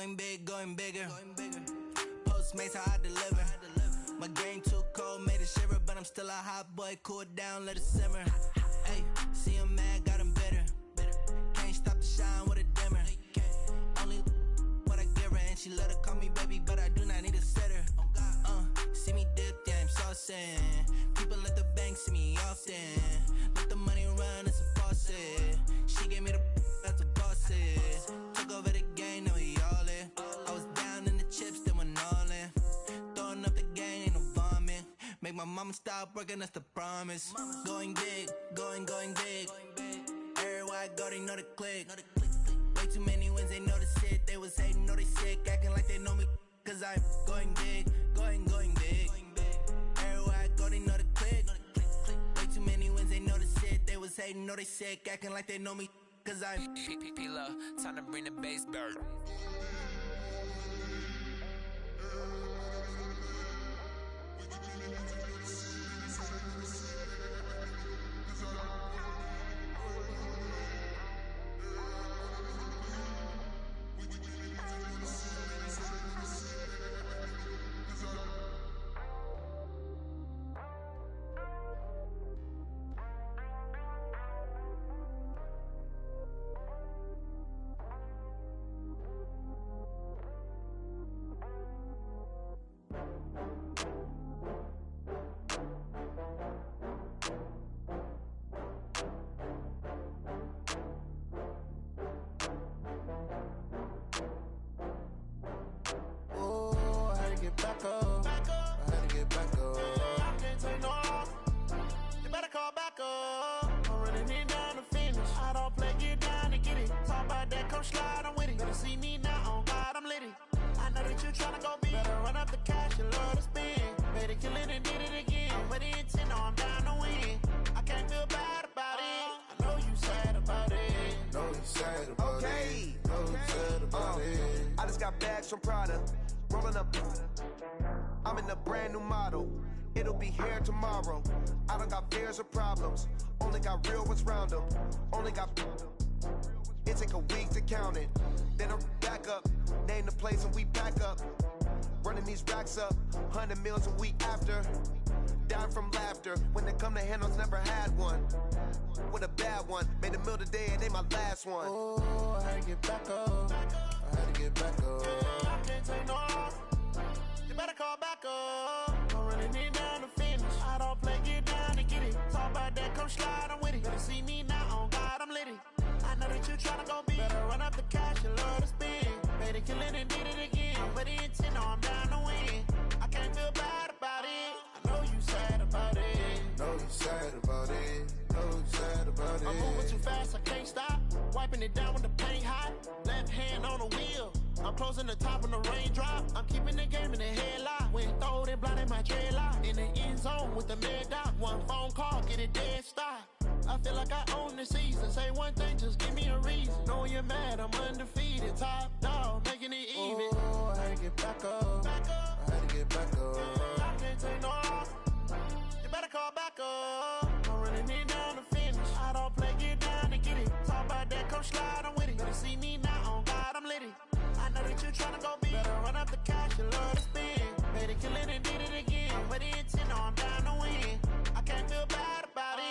Going big, going bigger. Postmates how I deliver. My game too cold, made it shiver, but I'm still a hot boy. Cool it down, let it simmer. Hey, see him mad, got him bitter. Can't stop the shine with a dimmer. Only what I give her, and she let her call me baby, but I do not need a sitter. See me dip, yeah, I'm saucing. People at the bank see me often. Let the money run, it's a faucet. She gave me the that's a bosses. Took over the game, now we all in. I was down in the chips, then went all in. Throwing up the game, ain't no vomit. Make my mama stop working, that's the promise. Going big, going big. Everywhere I go, they know the click. Way too many wins, they know the shit. They was hating, know they sick, acting like they know me. Cause I'm going big, going big. Everywhere I go, they know the click. Way too many wins, they know the shit. They was hating, know they sick, acting like they know me. Cause I'm P-P-P-Lo, time to bring the bass back. Back up. I had to get back up. I can't take no loss. You better call back up. I'm running it down to finish. I don't play, get down to get it. Talk about that, come slide, I'm with it. Better see me now, on God, I'm litty. I know that you tryna go big. Better run up the cash, you love to spend. Better kill it and did it again. I'm with the intent, no, I'm down to win. I can't feel bad about it. I know you sad about it. Know you sad about it. Know you sad about it. I just got bags from Prada. Rolling up, I'm in a brand new model. It'll be here tomorrow. I don't got fears or problems. Only got real ones round them. Only got. It take a week to count it. Then I back up. Name the place and we back up. Running these racks up. 100 meals a week after. Down from laughter. When they come to handles, never had one. With a bad one. Made a meal today and they my last one. Oh, I had to get back up. I had to get back up. I can't take no loss. You better call back up. I'm running it down to finish. I don't play, get down to get it. Talk about that, come slide, I'm with it. Better see me now, on God, I'm litty. I know that you tryna go big. Better run up the cash, you love to spend. Better kill it and did it again. I'm with the intent, no, I'm down to win. I can't feel bad about it. I know you sad about it. Know you sad about it. Know you sad about it. I'm moving too fast, I can't stop. Wiping it down when the paint hot. Left hand on the wheel. I'm closing the top when the raindrop. I'm keeping the game in the headlock. When throwed and blinded my dreadlock. In the end zone with the mad dot. One phone call, get it dead stop. I feel like I own the season. Say one thing, just give me a reason. Knowing you're mad, I'm undefeated. Top dog, making it even. Oh, I had to get back up. I had to get back up. I can't take no loss. You better call back up. I'm running it down to finish. I don't play, get down to get it. Talk about that, come slide, I'm with it. Better see me now, on God, I'm litty. I know that you tryna go big. Better run up the cash, you love to spend. Better kill it and did it again. I'm with the intent, no, I'm down to win. I can't feel bad about it.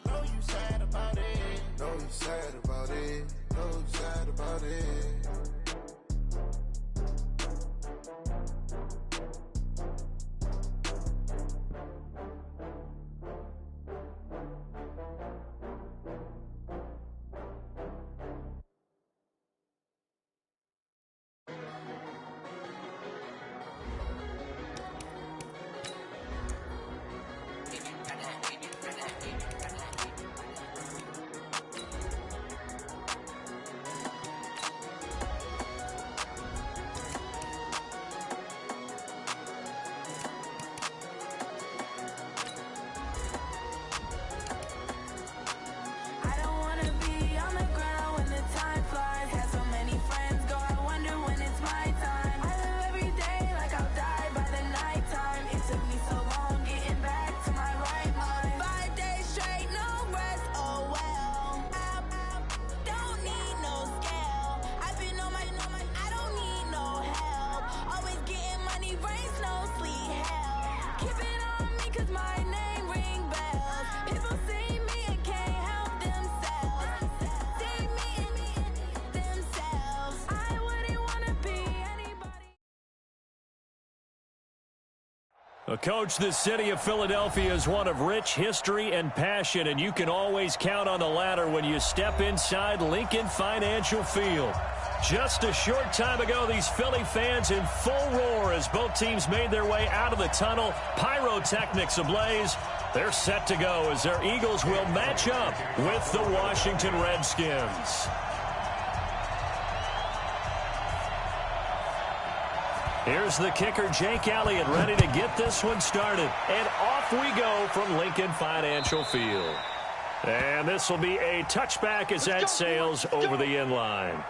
I know you sad about it. Know you sad about it. Know you sad about it. I don't wanna be on the ground when the 'cause my name ring bells. People see me and can't help themselves. See me in themselves. I wouldn't wanna be anybody. Coach, the city of Philadelphia is one of rich history and passion, and you can always count on the latter when you step inside Lincoln Financial Field. Just a short time ago, these Philly fans in full roar as both teams made their way out of the tunnel. Pyrotechnics ablaze. They're set to go as their Eagles will match up with the Washington Redskins. Here's the kicker, Jake Elliott, ready to get this one started. And off we go from Lincoln Financial Field. And this will be a touchback as that sails over the end line.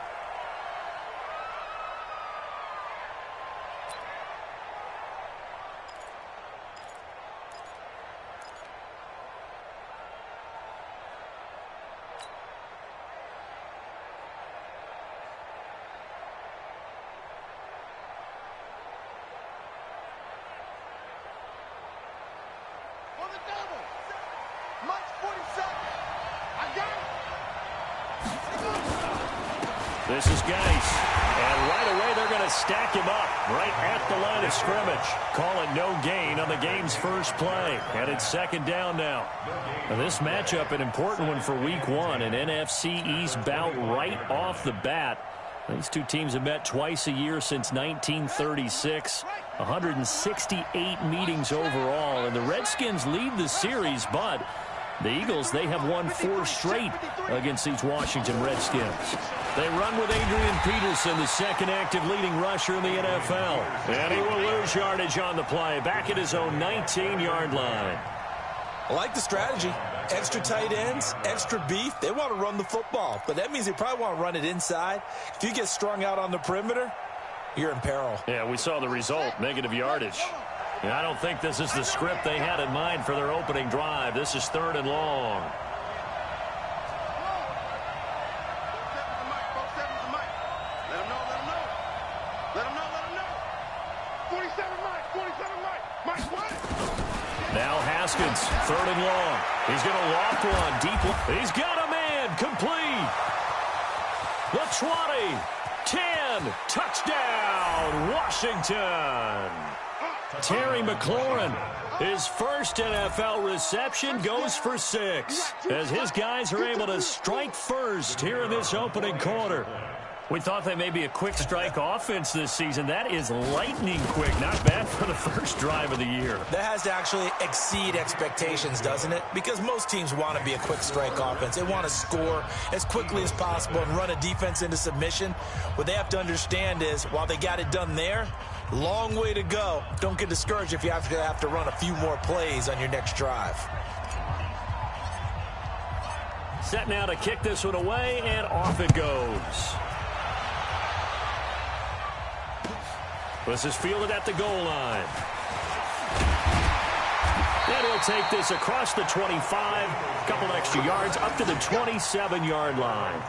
This is Geis, and right away they're going to stack him up right at the line of scrimmage. Call it no gain on the game's first play, and it's second down now. And this matchup, an important one for week one, an NFC East bout right off the bat. These two teams have met twice a year since 1936, 168 meetings overall, and the Redskins lead the series, but the Eagles, they have won 4 straight against these Washington Redskins. They run with Adrian Peterson, the second active leading rusher in the NFL. And he will lose yardage on the play, back at his own 19-yard line. I like the strategy. Extra tight ends, extra beef. They want to run the football, but that means they probably want to run it inside. If you get strung out on the perimeter, you're in peril. Yeah, we saw the result, negative yardage. And I don't think this is the script they had in mind for their opening drive. This is 3rd and long. Now Haskins, 3rd and long. He's going to loft one deep. He's got a man, complete. The 20, 10, touchdown, Washington. Terry McLaurin, his first NFL reception, goes for 6 as his guys are able to strike first here in this opening quarter. We thought they may be a quick strike offense this season. That is lightning quick. Not bad for the first drive of the year. That has to actually exceed expectations, doesn't it? Because most teams want to be a quick strike offense. They want to score as quickly as possible and run a defense into submission. What they have to understand is, while they got it done there, long way to go. Don't get discouraged if you have to run a few more plays on your next drive. Set now to kick this one away, and off it goes. This is fielded at the goal line. And he'll take this across the 25, a couple extra yards, up to the 27-yard line.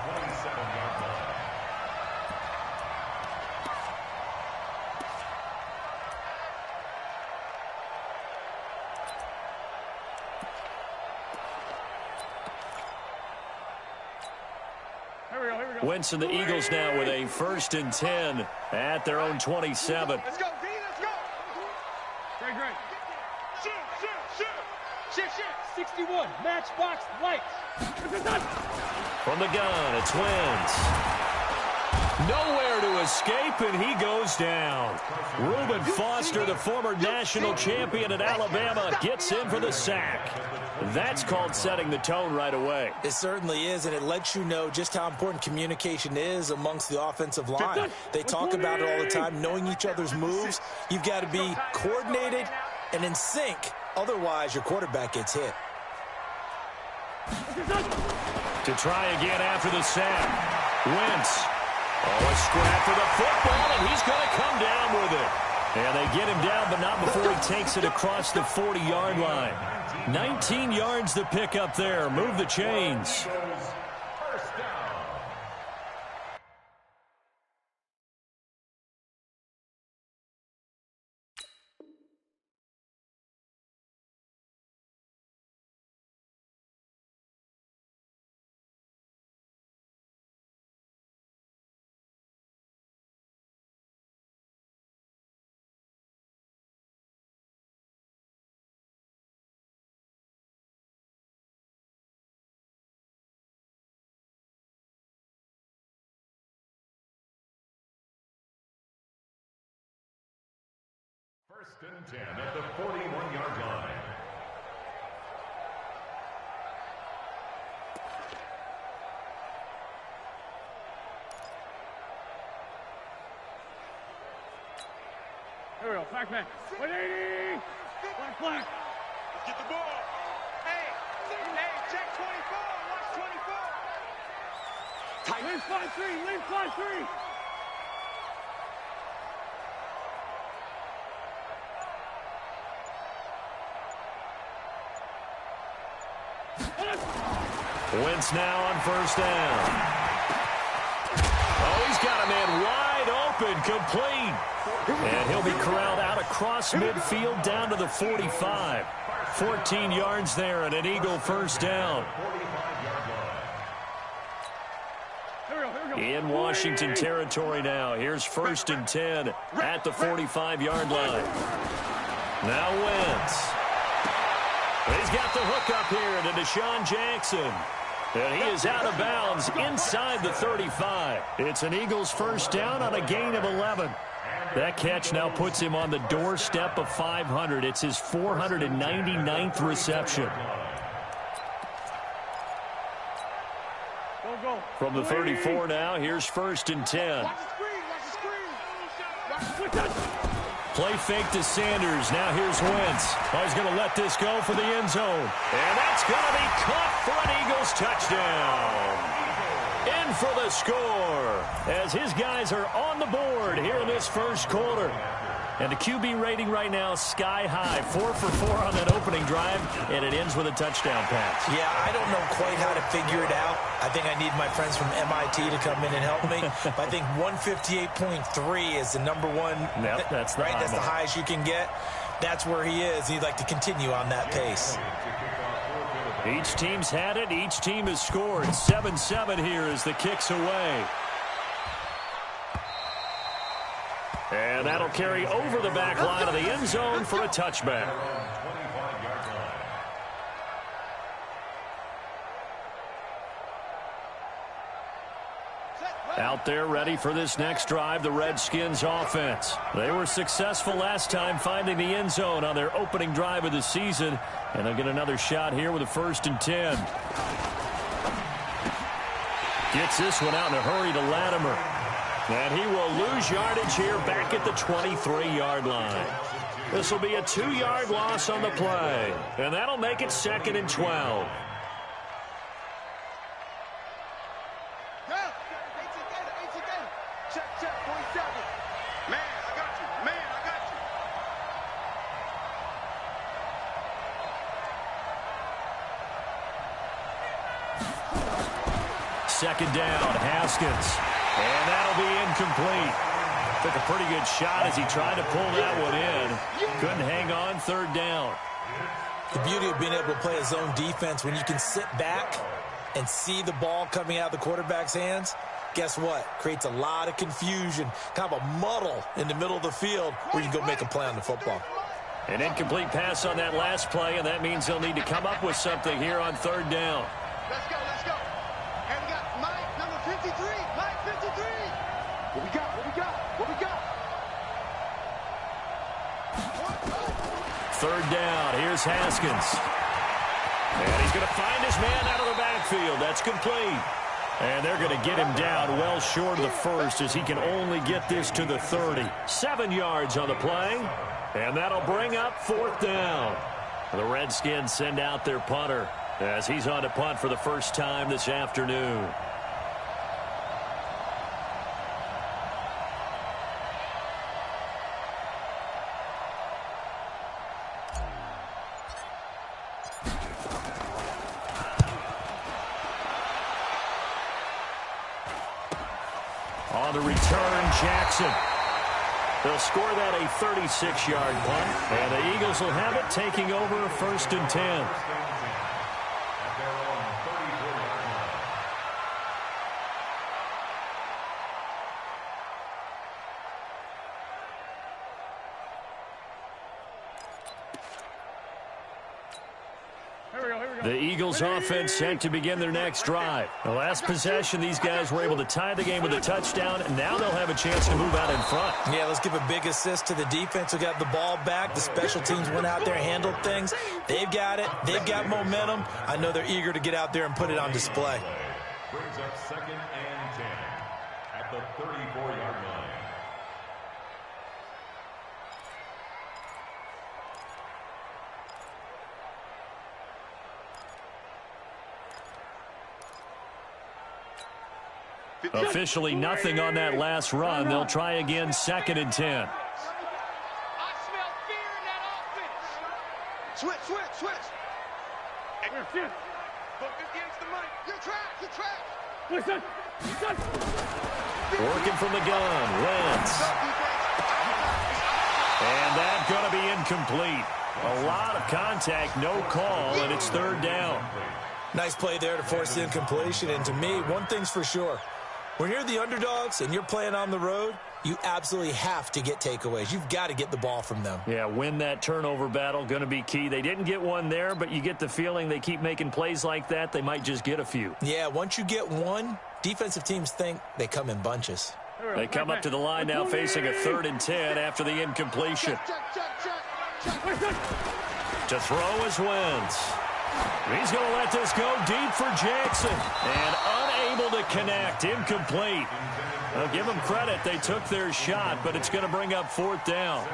Wentz and the Eagles now with a 1st and 10 at their own 27. Let's go, D, let's go. Great. Shoot. 61, matchbox lights. From the gun, it's Wentz. Nowhere to escape, and he goes down. Reuben Foster, the former national champion at Alabama, gets in for the sack. That's called setting the tone right away. It certainly is, and it lets you know just how important communication is amongst the offensive line. They talk about it all the time, knowing each other's moves. You've got to be coordinated and in sync. Otherwise, your quarterback gets hit. To try again after the sack. Wentz. Oh, a scrap for the football, and he's going to come down with it. And they get him down, but not before he takes it across the 40-yard line. 19 yards to pick up there. Move the chains. and 10 at the 41-yard line. Here we go, back man. 180! Black. Let's get the ball. Hey, check 24. Watch 24. Tight. Leave 5-3, leave 5-3. Wentz now on first down. Oh, he's got a man wide open, complete. And he'll be corralled out across midfield down to the 45. 14 yards there and an Eagle first down. In Washington territory now. Here's first and 10 at the 45-yard line. Now Wentz. He's got the hook up here to Deshaun Jackson. And he is out of bounds inside the 35. It's an Eagles first down on a gain of 11. That catch now puts him on the doorstep of 500. It's his 499th reception. From the 34 now, here's first and 10. Play fake to Sanders. Now here's Wentz. Oh, he's going to let this go for the end zone. And that's going to be caught for an Eagles touchdown. In for the score as his guys are on the board here in this first quarter. And the QB rating right now sky high. 4 for 4 on that opening drive, and it ends with a touchdown pass. Yeah, I don't know quite how to figure it out. I think I need my friends from MIT to come in and help me. But I think 158.3 is the number one. Yep, that's the right. high That's the highest you can get. That's where he is. He'd like to continue on that pace. Each team's had it. Each team has scored. 7-7 here as the kick's away. And that'll carry over the back line of the end zone for a touchback. Out there ready for this next drive, the Redskins offense. They were successful last time finding the end zone on their opening drive of the season. And they'll get another shot here with a first and 10. Gets this one out in a hurry to Latimer. And he will lose yardage here back at the 23-yard line. This will be a 2-yard loss on the play. And that'll make it second and 12. Second down, Haskins. And that'll be incomplete. Took a pretty good shot as he tried to pull that one in. Couldn't hang on, third down. The beauty of being able to play a zone defense when you can sit back and see the ball coming out of the quarterback's hands, guess what? Creates a lot of confusion, kind of a muddle in the middle of the field where you can go make a play on the football. An incomplete pass on that last play, and that means they'll need to come up with something here on third down. Let's go, let's go. And we got Mike, number 53. Mike, 53. What we got? What we got? What we got? Third down. Here's Haskins. And he's going to find his man out of the backfield. That's complete. And they're going to get him down well short of the first as he can only get this to the 30. 7 yards on the play. And that'll bring up fourth down. The Redskins send out their punter as he's on to punt for the first time this afternoon. On the return, Jackson. They'll score that a 36-yard punt, and the Eagles will have it taking over first and 10. The Eagles offense set to begin their next drive. The last possession, these guys were able to tie the game with a touchdown, and now they'll have a chance to move out in front. Yeah, let's give a big assist to the defense who got the ball back. The special teams went out there and handled things. They've got it. They've got momentum. I know they're eager to get out there and put it on display. Brings up 2nd and 10 at the 34-yard line. Officially nothing on that last run. They'll try again 2nd and 10. I smell fear in that offense. Switch. Focus against the mic. You trash. Listen. Working from the gun, Wentz. And that's going to be incomplete. A lot of contact, no call, and it's 3rd down. Nice play there to force the incompletion. And to me, one thing's for sure. When you're the underdogs and you're playing on the road, you absolutely have to get takeaways. You've got to get the ball from them. Yeah, win that turnover battle, going to be key. They didn't get one there, but you get the feeling they keep making plays like that, they might just get a few. Yeah, once you get one, defensive teams think they come in bunches. They come up to the line now facing a 3rd and 10 after the incompletion. To throw is Wentz. He's going to let this go deep for Jackson. And unable to connect. Incomplete. I'll give them credit. They took their shot, but it's going to bring up 4th down.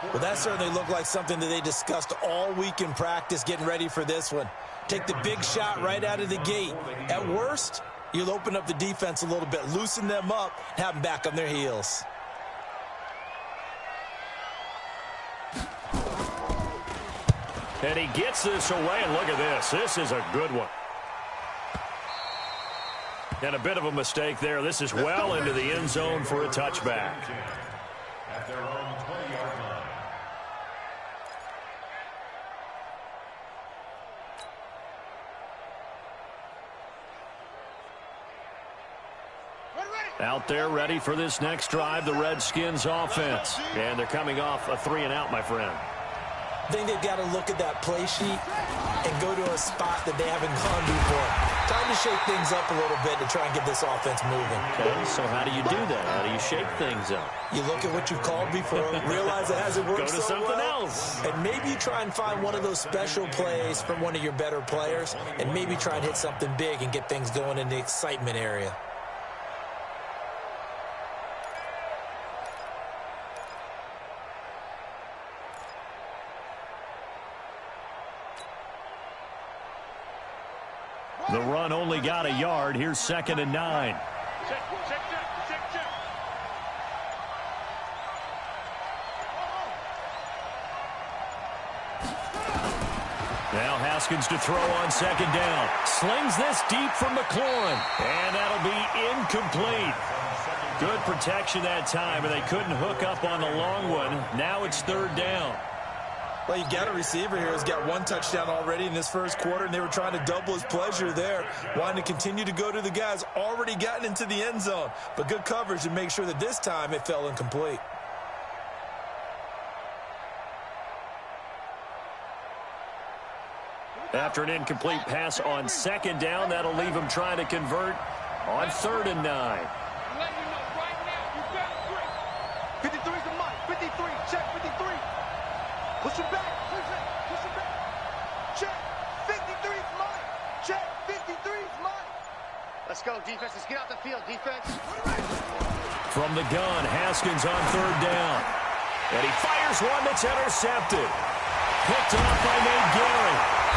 Well, that certainly looked like something that they discussed all week in practice getting ready for this one. Take the big shot right out of the gate. At worst, you'll open up the defense a little bit, loosen them up, and have them back on their heels. And he gets this away, and look at this. This is a good one. And a bit of a mistake there. This is well into the end zone for a touchback. At their own 20-yard line. Out there ready for this next drive, the Redskins offense. And they're coming off a 3-and-out, my friend. I think they've got to look at that play sheet and go to a spot that they haven't gone before. Time to shake things up a little bit to try and get this offense moving. Okay, so how do you do that? How do you shake things up? You look at what you've called before, realize it hasn't worked Go to so something well, else. and maybe you try and find one of those special plays from one of your better players, and maybe try and hit something big and get things going in the excitement area. The run only got a yard. Here's 2nd and 9. Check. Now Haskins to throw on 2nd down. Slings this deep from McLaurin. And that'll be incomplete. Good protection that time, and they couldn't hook up on the long one. Now it's 3rd down. Well, you got a receiver here who's got one touchdown already in this first quarter, and they were trying to double his pleasure there, wanting to continue to go to the guys already gotten into the end zone. But good coverage to make sure that this time it fell incomplete. After an incomplete pass on 2nd down, that'll leave him trying to convert on 3rd and 9. I'm letting you know right now, you got 3. 53's the mic. 53. Check 53. Push him back. Check. 53's mine. Check. 53's mine. Let's go, defense. Let's get out the field, defense. From the gun, Haskins on 3rd down. And he fires one that's intercepted. Picked off by Nate Gary.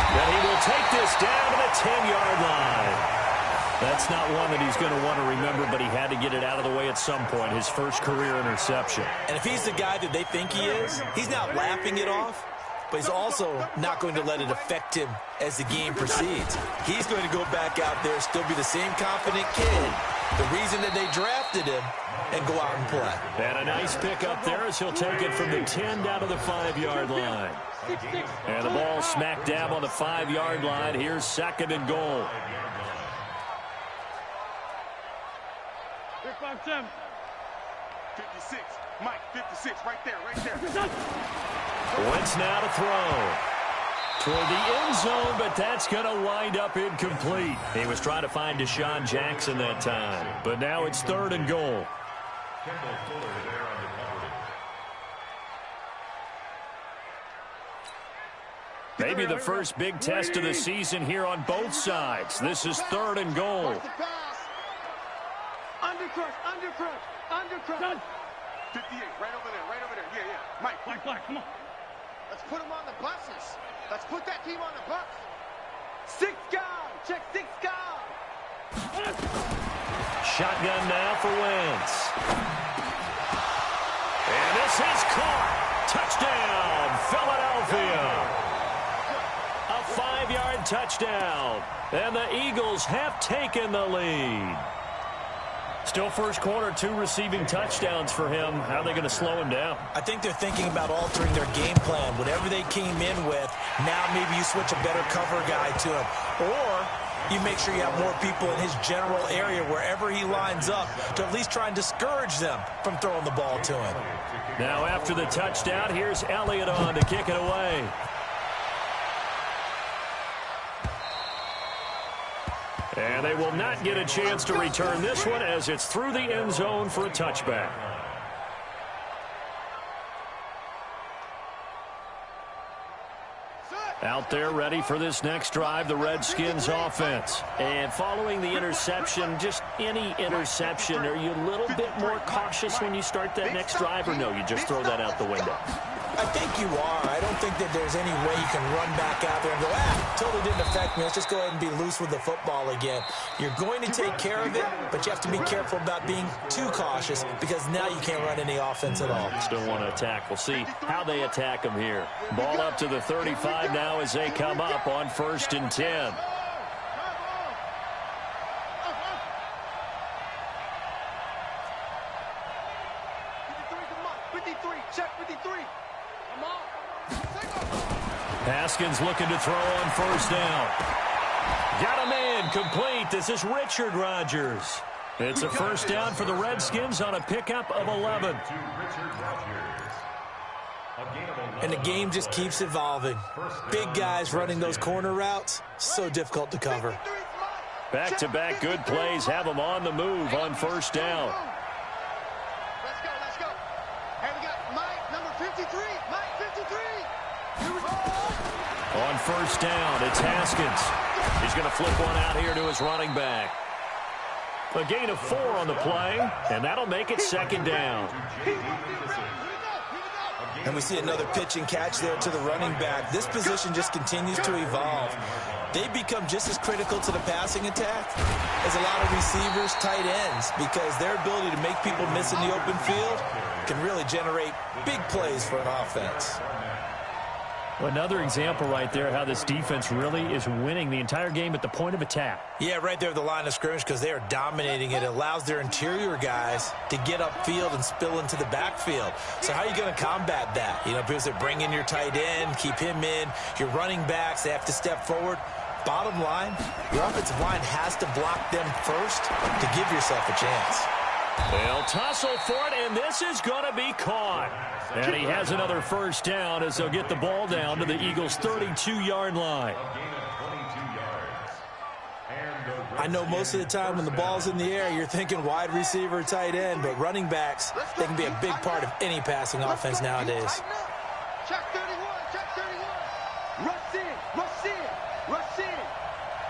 And he will take this down to the 10-yard line. That's not one that he's going to want to remember, but he had to get it out of the way at some point, his first career interception. And if he's the guy that they think he is, he's not laughing it off, but he's also not going to let it affect him as the game proceeds. He's going to go back out there, still be the same confident kid, the reason that they drafted him, and go out and play. And a nice pick up there as he'll take it from the 10 down to the 5-yard line. And the ball smack dab on the 5-yard line. Here's 2nd and goal. Here, 5-7. 56. Mike, 56. Right there. Wentz now to throw. Toward the end zone, but that's going to wind up incomplete. He was trying to find Deshaun Jackson that time, but now it's 3rd and goal. Maybe the first big test of the season here on both sides. This is 3rd and goal. Undercrush. 58, right over there. Yeah. Mike, come on. Let's put them on the buses. Let's put that team on the bus. 6 guard. Check 6 guard. Shotgun now for Wentz. And this is caught. Touchdown, Philadelphia. A 5-yard touchdown. And the Eagles have taken the lead. Still first quarter, 2 receiving touchdowns for him. How are they going to slow him down? I think they're thinking about altering their game plan. Whatever they came in with, now maybe you switch a better cover guy to him. Or you make sure you have more people in his general area wherever he lines up to at least try and discourage them from throwing the ball to him. Now after the touchdown, here's Elliott on to kick it away. And they will not get a chance to return this one as it's through the end zone for a touchback. Out there ready for this next drive, the Redskins offense. And following the interception, just any interception, are you a little bit more cautious when you start that next drive, or no, you just throw that out the window? I think you are. I don't think that there's any way you can run back out there and go, totally didn't affect me. Let's just go ahead and be loose with the football again. You're going to take care of it, but you have to be careful about being too cautious because now you can't run any offense at all. Still want to attack. We'll see how they attack them here. Ball up to the 35 now as they come up on 1st and 10. Haskins looking to throw on 1st down. Got a man complete. This is Richard Rodgers. It's a 1st down for the Redskins on a pickup of 11. And the game just keeps evolving. Big guys running those corner routes, so difficult to cover. Back-to-back good plays have them on the move on 1st down. Let's go. Hey, we got Mike, number 53. Mike, 53. Here we go. On 1st down, it's Haskins. He's going to flip one out here to his running back. A gain of 4 on the play, and that'll make it 2nd down. And we see another pitch and catch there to the running back. This position just continues to evolve. They become just as critical to the passing attack as a lot of receivers, tight ends, because their ability to make people miss in the open field can really generate big plays for an offense. Another example right there how this defense really is winning the entire game at the point of attack. Yeah, right there at the line of scrimmage because they are dominating it. It allows their interior guys to get upfield and spill into the backfield. So how are you going to combat that? You know, people say bring in your tight end, keep him in. Your running backs, they have to step forward. Bottom line, your offensive line has to block them first to give yourself a chance. They'll tussle for it, and this is going to be caught. And he has another 1st down as they'll get the ball down to the Eagles' 32-yard line. I know most of the time when the ball's in the air, you're thinking wide receiver, tight end, but running backs, they can be a big part of any passing offense nowadays. Check 31. Rush in.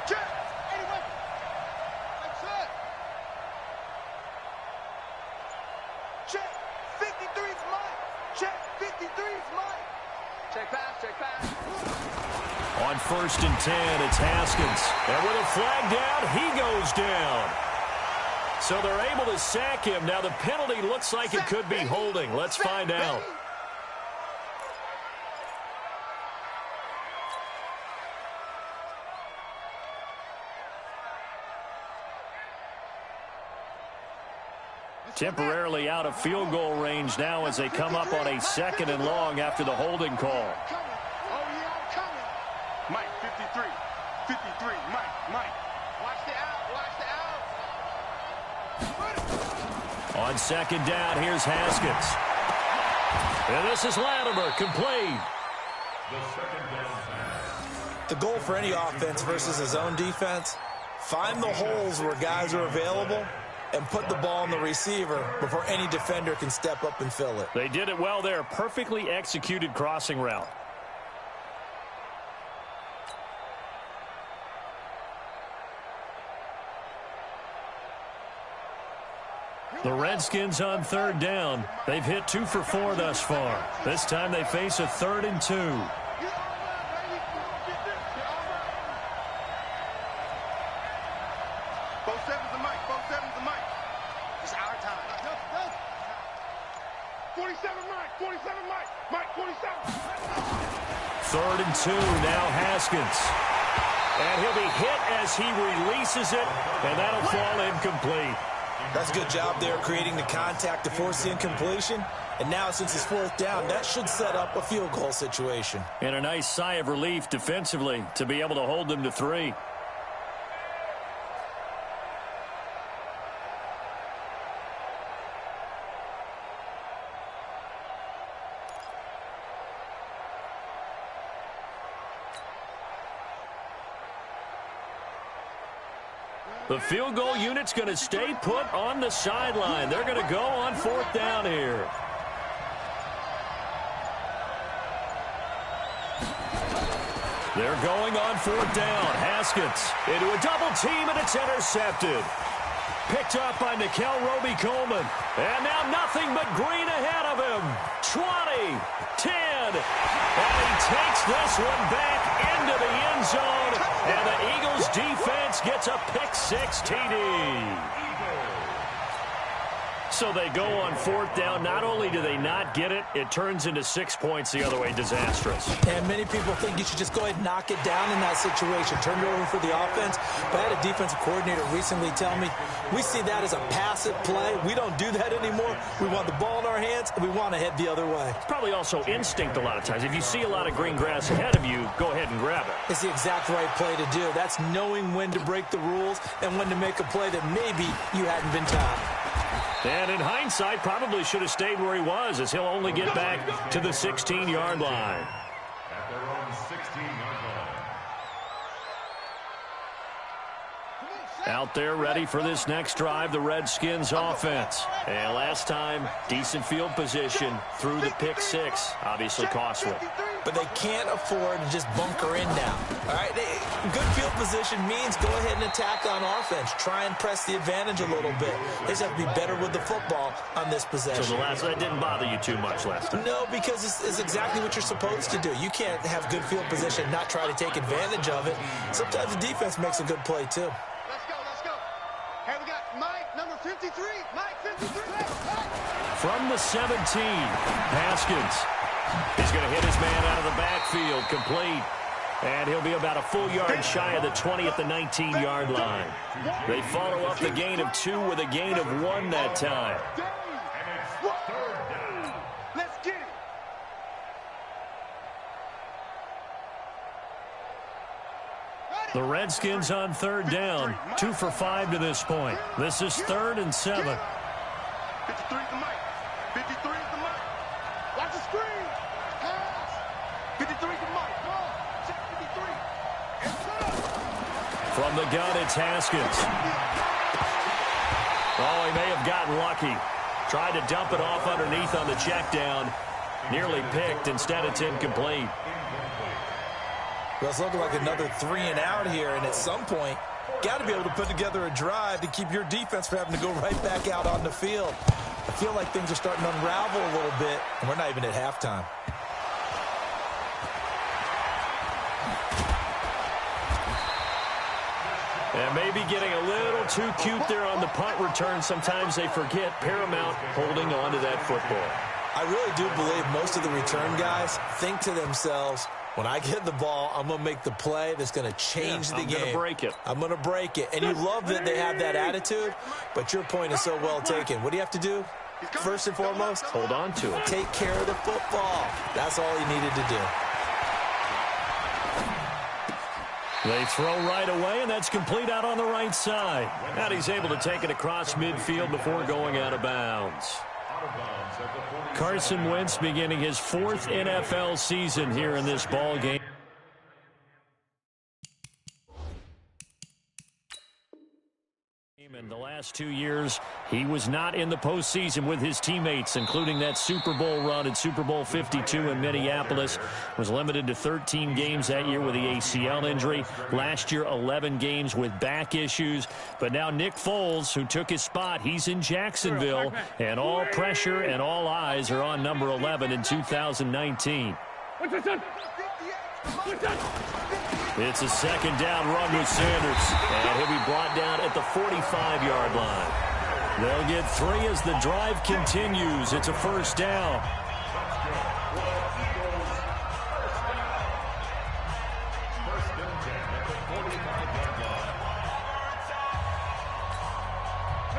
Check. 81. That's it. Check. 53's Mike. Check. 53's Mike. Check pass. On 1st and 10, it's Haskins. And with a flag down, he goes down. So they're able to sack him. Now the penalty looks like it could be holding. Let's find out. Temporarily out of field goal range now as they come up on a 2nd and long after the holding call. Oh, yeah, I'm coming. Mike, 53. Mike. Watch the out. On 2nd down, here's Haskins. And this is Latimer, complete. The 2nd down pass. The goal for any offense versus his own defense, find the holes where guys are available and put the ball on the receiver before any defender can step up and fill it. They did it well there. Perfectly executed crossing route. The Redskins on 3rd down. They've hit 2 for 4 thus far. This time they face a 3rd and 2. Both sevens the mic. Both sevens the mic. It's our time. 47 mic. 47 mic. Mike 47. 3rd and 2. Now Haskins. And he'll be hit as he releases it, and that'll fall incomplete. That's a good job there creating the contact to force the incompletion. And now since it's 4th down, that should set up a field goal situation. And a nice sigh of relief defensively to be able to hold them to 3. The field goal unit's going to stay put on the sideline. They're going to go on 4th down here. They're going on 4th down. Haskins into a double team, and it's intercepted. Picked up by Nickel Roby-Coleman. And now nothing but green ahead of him. 20, 10, and he takes this one back into the end zone. And the Eagles defense gets a pick-6 TD. So they go on 4th down. Not only do they not get it, it turns into 6 points the other way. Disastrous. And many people think you should just go ahead and knock it down in that situation. Turn it over for the offense. But I had a defensive coordinator recently tell me, we see that as a passive play. We don't do that anymore. We want the ball in our hands, and we want to head the other way. It's probably also instinct a lot of times. If you see a lot of green grass ahead of you, go ahead and grab it. It's the exact right play to do. That's knowing when to break the rules and when to make a play that maybe you hadn't been taught. And in hindsight, probably should have stayed where he was, as he'll only get back to the 16-yard line. At their own 16-yard line. Out there ready for this next drive, the Redskins offense. And last time, decent field position through the pick-6. Obviously costly. But they can't afford to just bunker in now. All right, good field position means go ahead and attack on offense. Try and press the advantage a little bit. They just have to be better with the football on this possession. So that didn't bother you too much last time? No, because it's exactly what you're supposed to do. You can't have good field position and not try to take advantage of it. Sometimes the defense makes a good play, too. Let's go, let's go. Hey, we got Mike, number 53. Mike, 53. From the 17, Haskins. He's going to hit his man out of the backfield, complete. And he'll be about a full yard shy of the 20 at the 19-yard line. They follow up the gain of 2 with a gain of 1 that time. And it's 3rd down. Let's get it. The Redskins on 3rd down, 2 for 5 to this point. This is 3rd and 7. 53 is the mic. 53 is the mic. Watch the screen. Pass. 53 is the mic. Go. Check 53. From the gun, it's Haskins. Oh, he may have gotten lucky. Tried to dump it off underneath on the check down. Nearly picked. Instead, it's incomplete. Well, it's looking like another 3 and out here, and at some point, got to be able to put together a drive to keep your defense from having to go right back out on the field. I feel like things are starting to unravel a little bit, and we're not even at halftime. And maybe getting a little too cute there on the punt return. Sometimes they forget Paramount holding on to that football. I really do believe most of the return guys think to themselves, when I get the ball, I'm going to make the play that's going to change the game. I'm going to break it. I'm going to break it. And you love that they have that attitude, but your point is so well taken. What do you have to do? First and foremost, hold on to it. Take care of the football. That's all he needed to do. They throw right away, and that's complete out on the right side. And he's able to take it across midfield before going out of bounds. Carson Wentz beginning his 4th NFL season here in this ball game. In the last 2 years, he was not in the postseason with his teammates, including that Super Bowl run at Super Bowl 52 in Minneapolis. Was limited to 13 games that year with the ACL injury. Last year, 11 games with back issues. But now Nick Foles, who took his spot, he's in Jacksonville, and all pressure and all eyes are on number 11 in 2019. It's a second down run with Sanders, and he'll be brought down at the 45-yard line. They'll get 3 as the drive continues. It's a first down.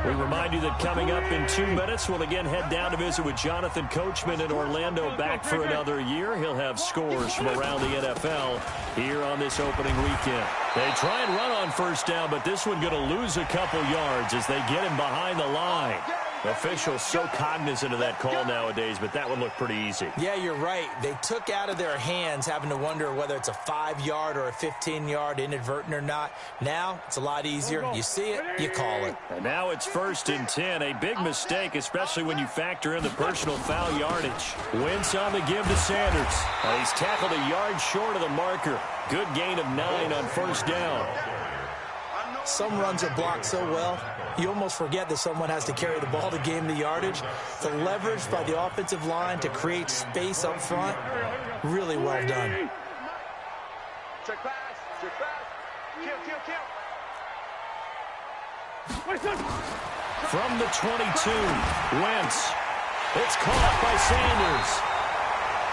We remind you that coming up in 2 minutes, we'll again head down to visit with Jonathan Coachman in Orlando, back for another year. He'll have scores from around the NFL here on this opening weekend. They try and run on first down, but this one going to lose a couple yards as they get him behind the line. Officials so cognizant of that call nowadays, but that one looked pretty easy. Yeah, you're right. They took out of their hands having to wonder whether it's a 5-yard or a 15-yard, inadvertent or not. Now, it's a lot easier. You see it, you call it. And now it's 1st and 10. A big mistake, especially when you factor in the personal foul yardage. Wentz on the give to Sanders. He's tackled a yard short of the marker. Good gain of 9 on first down. Some runs are blocked so well, you almost forget that someone has to carry the ball to gain the yardage. The leverage by the offensive line to create space up front, really well done. Check pass. Check pass. Kill. From the 22, Wentz. It's caught by Sanders.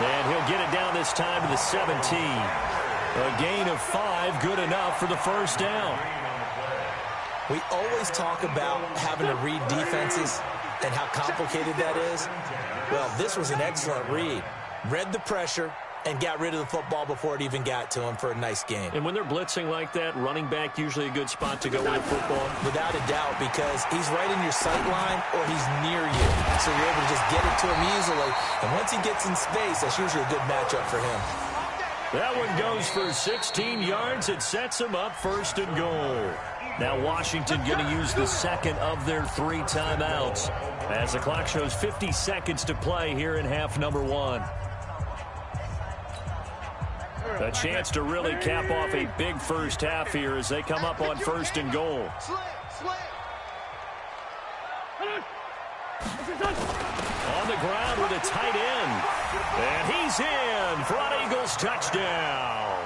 And he'll get it down this time to the 17. A gain of 5, good enough for the first down. We always talk about having to read defenses and how complicated that is. Well, this was an excellent read. Read the pressure and got rid of the football before it even got to him for a nice gain. And when they're blitzing like that, running back usually a good spot to go with the football? Without a doubt, because he's right in your sight line or he's near you. So you're able to just get it to him easily. And once he gets in space, that's usually a good matchup for him. That one goes for 16 yards. It sets him up 1st and goal. Now Washington going to use the second of their 3 timeouts as the clock shows 50 seconds to play here in half number 1. A chance to really cap off a big first half here as they come up on 1st and goal. On the ground with a tight end. And he's in for an Eagles touchdown.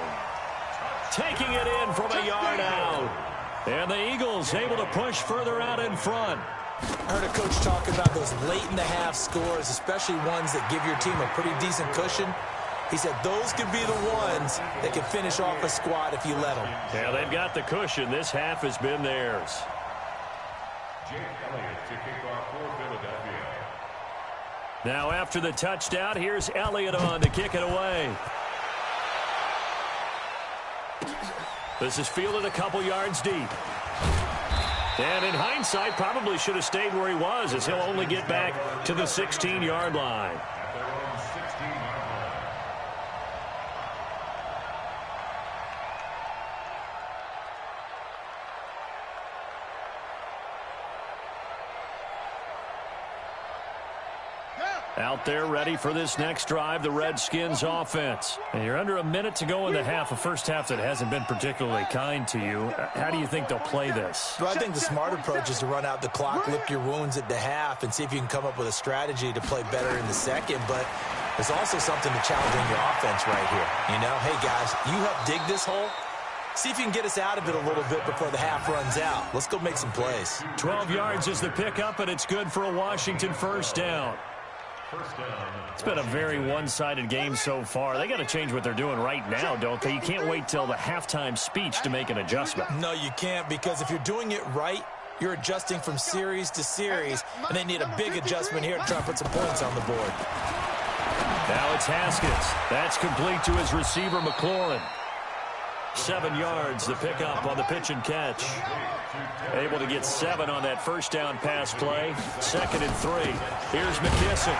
Taking it in from a yard out. And the Eagles able to push further out in front. I heard a coach talk about those late-in-the-half scores, especially ones that give your team a pretty decent cushion. He said those could be the ones that can finish off a squad if you let them. Yeah, they've got the cushion. This half has been theirs. Now after the touchdown, here's Elliott on to kick it away. This is fielded a couple yards deep. And in hindsight, probably should have stayed where he was as he'll only get back to the 16-yard line. Out there ready for this next drive, the Redskins offense. And you're under a minute to go in the half, a first half that hasn't been particularly kind to you. How do you think they'll play this? Well, I think the smart approach is to run out the clock, lick your wounds at the half, and see if you can come up with a strategy to play better in the second. But there's also something to challenging your offense right here. You know, hey, guys, you help dig this hole. See if you can get us out of it a little bit before the half runs out. Let's go make some plays. 12 yards is the pickup, and it's good for a Washington first down. It's been a very one-sided game so far. They got to change what they're doing right now, don't they? You can't wait till the halftime speech to make an adjustment. No, you can't, because if you're doing it right, you're adjusting from series to series, and they need a big adjustment here to try to put some points on the board. Now it's Haskins. That's complete to his receiver, McLaurin. 7 yards, the pickup on the pitch and catch. Able to get 7 on that first down pass play. 2nd and 3. Here's McKissick.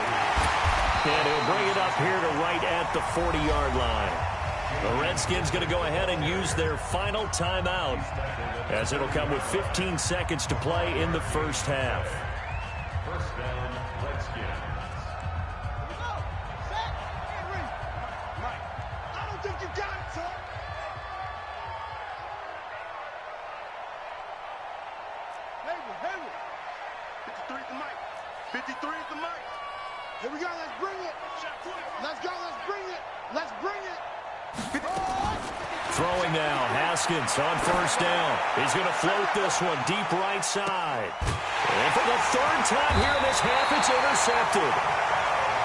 And he'll bring it up here to right at the 40-yard line. The Redskins going to go ahead and use their final timeout, as it'll come with 15 seconds to play in the first half. First down, Redskins. I don't think you got it, son. Hayward. 53 is the mic. 53 is the mic. Here we go. Let's bring it. Let's go. Let's bring it. Let's bring it. Throwing now, Haskins on first down. He's going to float this one deep right side. And for the third time here in this half, it's intercepted.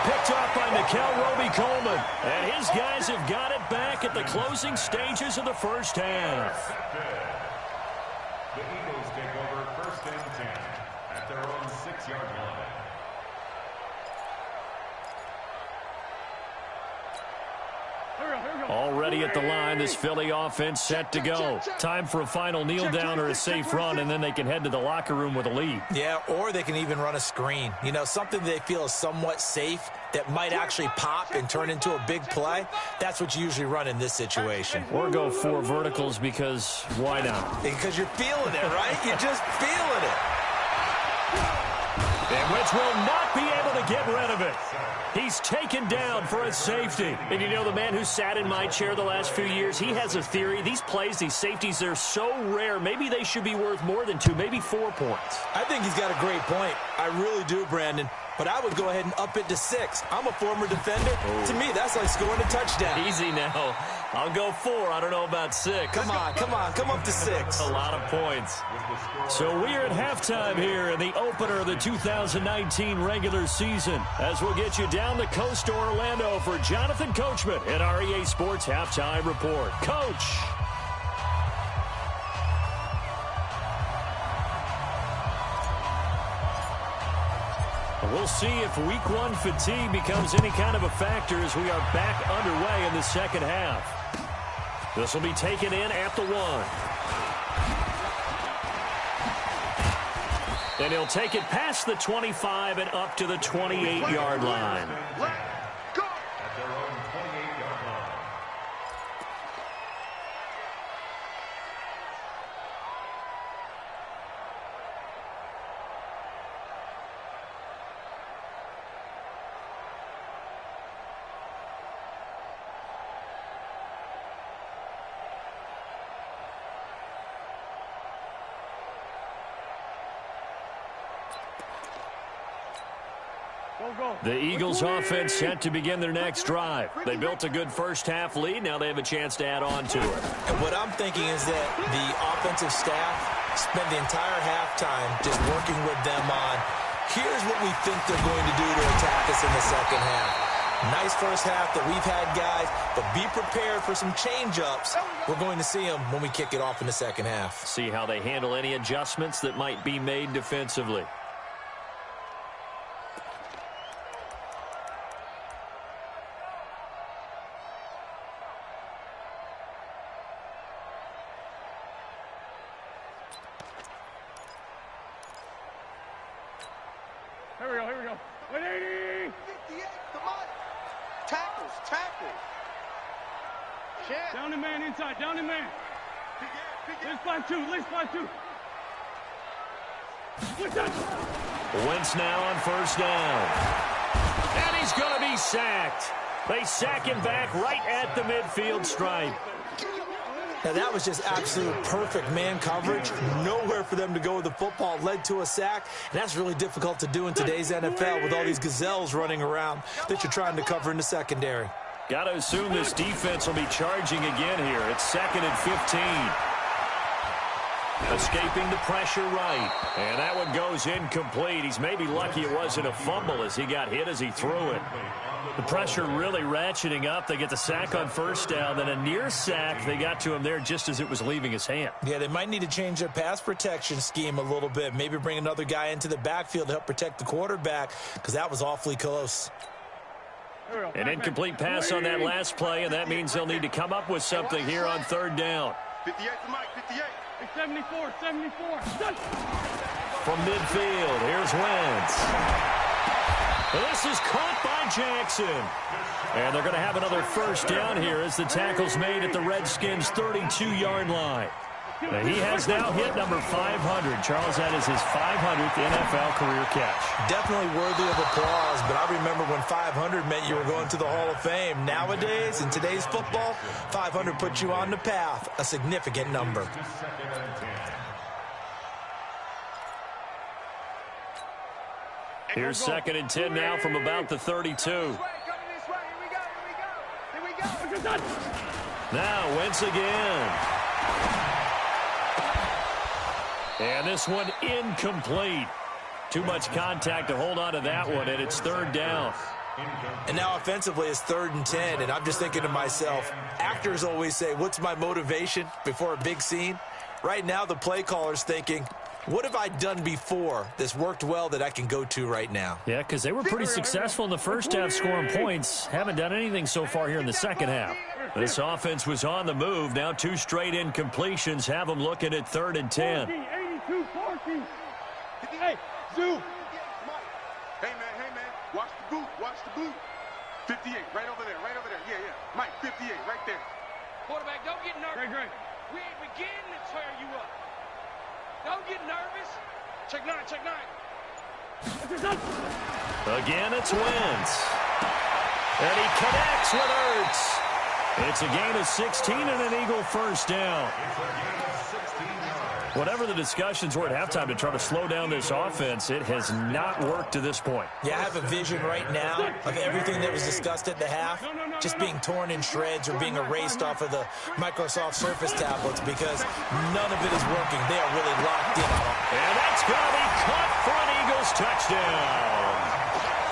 Picked off by Nickel Roby-Coleman. And his guys have got it back at the closing stages of the first half. The Eagles take over first and 10 at their own 6-yard line. Already at the line, this Philly offense set to go. Time for a final kneel down or a safe run, and then they can head to the locker room with a lead. Yeah, or they can even run a screen. You know, something they feel is somewhat safe that might actually pop and turn into a big play. That's what you usually run in this situation. Or go 4 verticals because why not? Because you're feeling it, right? You're just feeling it. And Wentz will not be able to get rid of it. He's taken down for a safety. And you know, the man who sat in my chair the last few years, he has a theory. These plays, these safeties, they're so rare. Maybe they should be worth more than 2, maybe 4 points. I think he's got a great point. I really do, Brandon. But I would go ahead and up it to 6. I'm a former defender. To me, that's like scoring a touchdown. Easy now. I'll go 4. I don't know about 6. Come on. Come up to 6. A lot of points. So we are at halftime here in the opener of the 2019 regular season, as we'll get you down the coast to Orlando for Jonathan Coachman at REA Sports Halftime Report. Coach. We'll see if week 1 fatigue becomes any kind of a factor as we are back underway in the second half. This will be taken in at the 1. And he'll take it past the 25 and up to the 28-yard line. At their own 28-yard line. The Eagles offense set to begin their next drive. They built a good first-half lead. Now they have a chance to add on to it. And what I'm thinking is that the offensive staff spent the entire halftime just working with them on, here's what we think they're going to do to attack us in the second half. Nice first half that we've had, guys, but be prepared for some change-ups. We're going to see them when we kick it off in the second half. See how they handle any adjustments that might be made defensively. Here we go. 180. 58, come on. Tackles. Shit. Down the man inside, down the man. Let's find 2. Wentz now on first down. And he's going to be sacked. They sack him back right at the midfield stripe. Now, that was just absolute perfect man coverage. Nowhere for them to go with the football. Led to a sack. And that's really difficult to do in today's NFL with all these gazelles running around that you're trying to cover in the secondary. Got to assume this defense will be charging again here. It's 2nd and 15. Escaping the pressure right. And that one goes incomplete. He's maybe lucky it wasn't a fumble as he got hit as he threw it. The pressure really ratcheting up. They get the sack on first down. Then a near sack. They got to him there just as it was leaving his hand. Yeah, they might need to change their pass protection scheme a little bit. Maybe bring another guy into the backfield to help protect the quarterback, because that was awfully close. An incomplete pass on that last play, and that means they'll need to come up with something here on third down. 58 to Mike, 58. 74. From midfield, here's Wentz. This is caught by Jackson. And they're going to have another first down here as the tackle's made at the Redskins' 32-yard line. And he has now hit number 500. Charles, that is his 500th NFL career catch. Definitely worthy of applause, but I remember when 500 meant you were going to the Hall of Fame. Nowadays, in today's football, 500 puts you on the path, a significant number. Here's 2nd and 10 now from about the 32. Now Wentz again. And this one incomplete. Too much contact to hold on to that one, and it's 3rd down. And now offensively it's 3rd and 10, and I'm just thinking to myself, actors always say, what's my motivation before a big scene? Right now the play caller's thinking, what have I done before that's worked well that I can go to right now? Yeah, because they were pretty successful in the first half scoring points. Haven't done anything so far here in the second half. This offense was on the move. Now 2 straight incompletions have them looking at 3rd and 10. 82-14. Hey, Zoo. Hey, man. Watch the boot. 58, right over there. Yeah. Mike, 58, right there. Quarterback, don't get nervous. Great. We ain't beginning to tear you up. Don't get nervous. Check 9. Again, it's Wentz. And he connects with Ertz. It's a gain of 16 and an Eagle first down. Whatever the discussions were at halftime to try to slow down this offense, it has not worked to this point. Yeah, I have a vision right now of everything that was discussed at the half just being torn in shreds or being erased off of the Microsoft Surface tablets because none of it is working. They are really locked in on it. And that's going to be caught for an Eagles touchdown.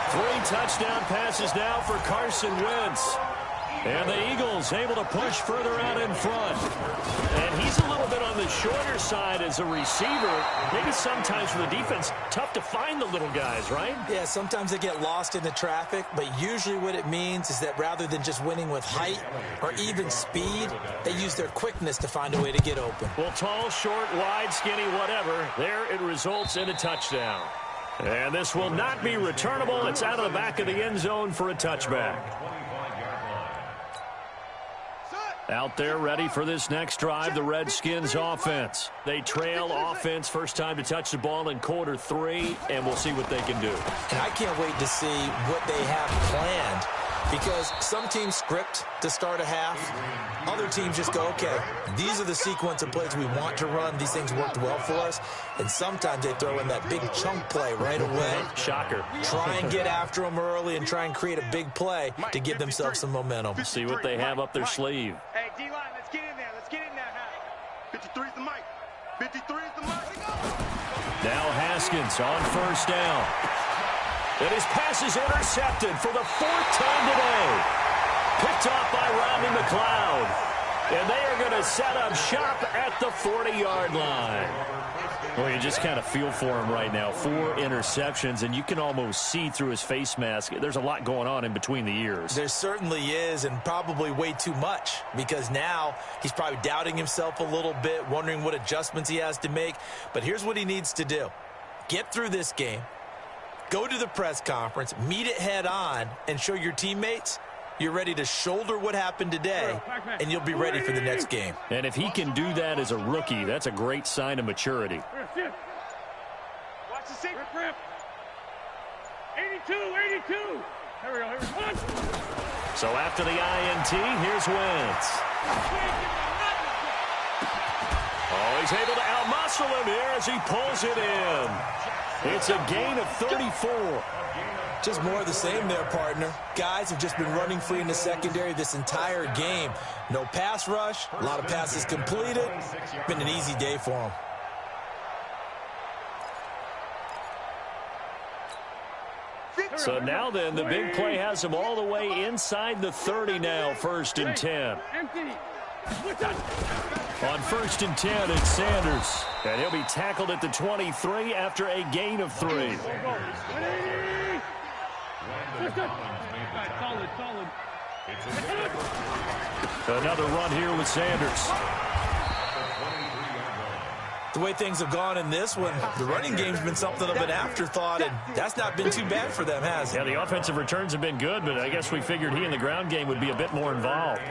3 touchdown passes now for Carson Wentz. And the Eagles able to push further out in front. And he's a little bit on the shorter side as a receiver. Maybe sometimes for the defense, tough to find the little guys, right? Yeah, sometimes they get lost in the traffic, but usually what it means is that rather than just winning with height or even speed, they use their quickness to find a way to get open. Well, tall, short, wide, skinny, whatever, there it results in a touchdown. And this will not be returnable. It's out of the back of the end zone for a touchback. Out there ready for this next drive, the Redskins offense. They trail offense, first time to touch the ball in quarter 3, and we'll see what they can do. And I can't wait to see what they have planned because some teams script to start a half. Other teams just go, okay, these are the sequence of plays we want to run. These things worked well for us. And sometimes they throw in that big chunk play right away. Shocker. Try and get after them early and try and create a big play to give themselves some momentum. See what they have up their sleeve. Hey, D-line, let's get in there. 53's the mic. 53's the mic. Now Haskins on first down. And his pass is intercepted for the 4th time today. Picked off by Rodney McLeod. And they are going to set up shop at the 40-yard line. Well, you just kind of feel for him right now. 4 interceptions, and you can almost see through his face mask. There's a lot going on in between the ears. There certainly is, and probably way too much, because now he's probably doubting himself a little bit, wondering what adjustments he has to make. But here's what he needs to do. Get through this game, go to the press conference, meet it head on, and show your teammates you're ready to shoulder what happened today, and you'll be ready for the next game. And if he can do that as a rookie, that's a great sign of maturity. Watch the seat. 82. Here we go. So after the INT, here's Wentz. Oh, he's able to outmuscle him here as he pulls it in. It's a gain of 34. Just more of the same there, partner. Guys have just been running free in the secondary this entire game. No pass rush, a lot of passes completed. Been an easy day for them. So now then, the big play has him all the way inside the 30 now, 1st and 10. On 1st and 10, it's Sanders. And he'll be tackled at the 23 after a gain of 3. Solid. Another run here with Sanders. the way things have gone in this one, the running game's been something of an afterthought, and that's not been too bad for them, has it? Yeah, the offensive returns have been good, but I guess we figured he in the ground game would be a bit more involved.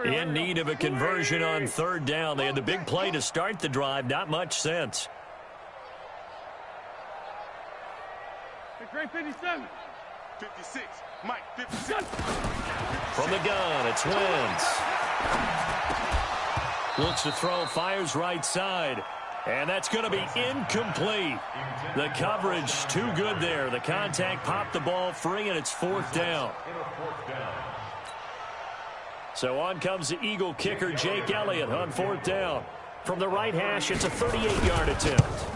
In need of a conversion on third down. They had the big play to start the drive. Not much since. 57. 56. Mike, 56. From the gun, it's Wentz. Looks to throw, fires right side. And that's going to be incomplete. The coverage too good there. The contact popped the ball free, and it's fourth down. So on comes the Eagle kicker, Jake Elliott, on fourth down. From the right hash, it's a 38-yard attempt.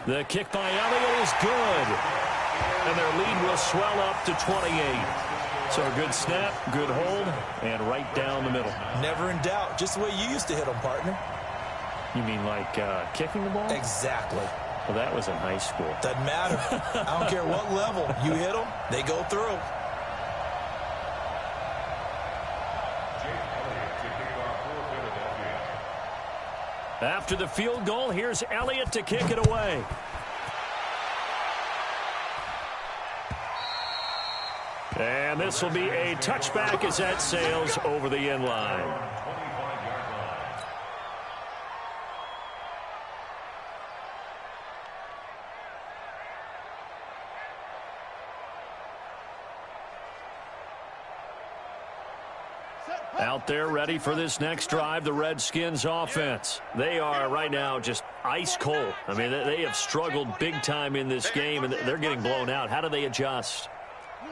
The kick by Elliott is good. And their lead will swell up to 28. So a good snap, good hold, and right down the middle. Never in doubt. Just the way you used to hit them, partner. You mean like kicking the ball? Exactly. Well, that was in high school. Doesn't matter. I don't care what level. You hit them, they go through. After the field goal, here's Elliott to kick it away. And this will be a touchback as that sails over the end line. Out there ready for this next drive, the Redskins offense. They are right now just ice cold. I mean, they have struggled big time in this game, and they're getting blown out. How do they adjust?